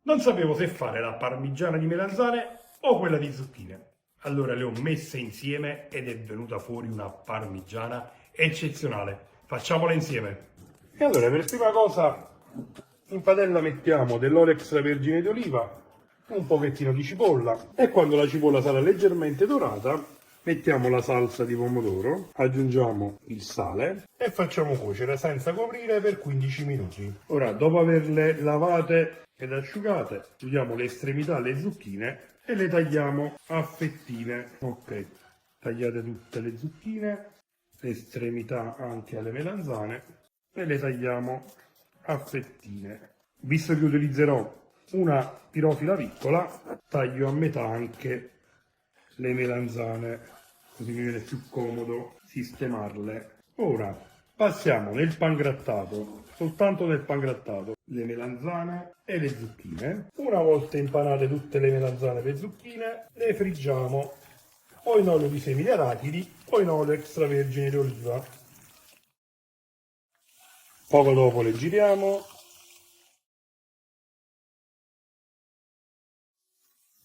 Non sapevo se fare la parmigiana di melanzane o quella di zucchine. Allora le ho messe insieme ed è venuta fuori una parmigiana eccezionale. Facciamola insieme. E allora per prima cosa in padella mettiamo dell'olio extravergine di oliva, un pochettino di cipolla e quando la cipolla sarà leggermente dorata mettiamo la salsa di pomodoro, aggiungiamo il sale e facciamo cuocere senza coprire per 15 minuti. Ora, dopo averle lavate ed asciugate, togliamo le estremità alle zucchine e le tagliamo a fettine. Ok, tagliate tutte le zucchine, le estremità anche alle melanzane e le tagliamo a fettine. Visto che utilizzerò una pirofila piccola, taglio a metà anche le melanzane, così mi viene più comodo sistemarle. Ora passiamo nel pangrattato, soltanto nel pangrattato, le melanzane e le zucchine. Una volta impanate tutte le melanzane e le zucchine, le friggiamo o in olio di semi di arachidi o in olio extravergine di oliva. Poco dopo le giriamo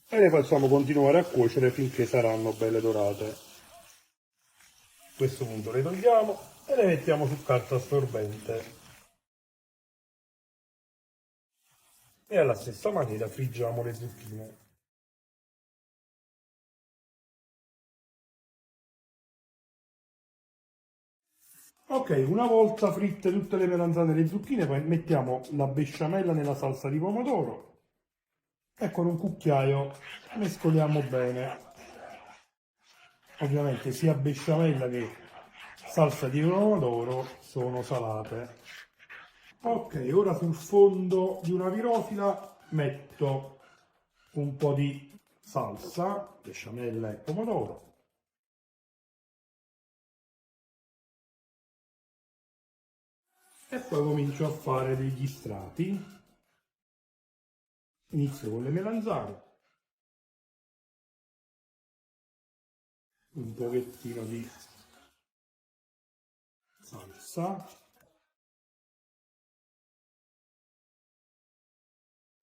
e le facciamo continuare a cuocere finché saranno belle dorate. A questo punto le togliamo e le mettiamo su carta assorbente e alla stessa maniera friggiamo le zucchine. Ok, una volta fritte tutte le melanzane e le zucchine, poi mettiamo la besciamella nella salsa di pomodoro e con un cucchiaio mescoliamo bene. Ovviamente sia besciamella che salsa di pomodoro sono salate. Ok, ora sul fondo di una pirofila metto un po' di salsa, besciamella e pomodoro. E poi comincio a fare degli strati. Inizio con le melanzane, un pochettino di salsa,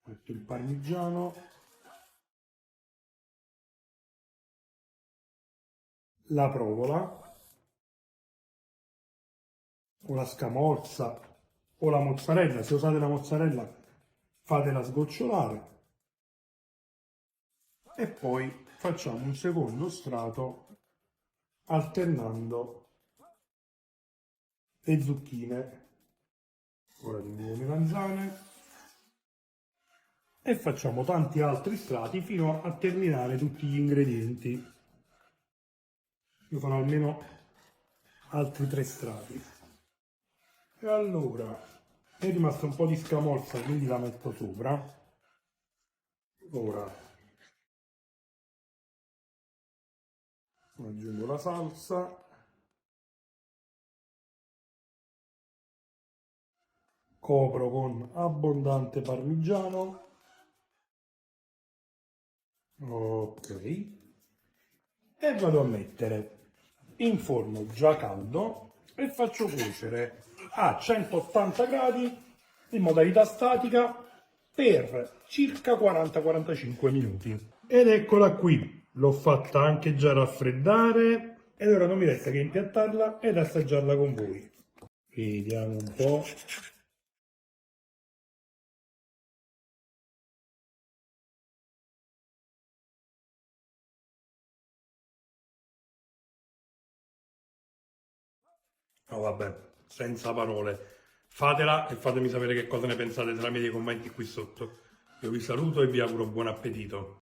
metto il parmigiano, la provola o la scamorza o la mozzarella. Se usate la mozzarella fatela sgocciolare e poi facciamo un secondo strato alternando le zucchine. Ora di nuovo melanzane e facciamo tanti altri strati fino a terminare tutti gli ingredienti. Io farò almeno altri 3 strati. E allora è rimasto un po' di scamorza, quindi la metto sopra. Ora aggiungo la salsa. Copro con abbondante parmigiano. Ok. E vado a mettere in forno già caldo e faccio cuocere a 180 gradi in modalità statica per circa 40-45 minuti. Ed eccola qui, l'ho fatta anche già raffreddare ed ora non mi resta che impiattarla ed assaggiarla con voi. Vediamo un po'. No, vabbè, senza parole. Fatela e fatemi sapere che cosa ne pensate tramite i commenti qui sotto. Io vi saluto e vi auguro buon appetito.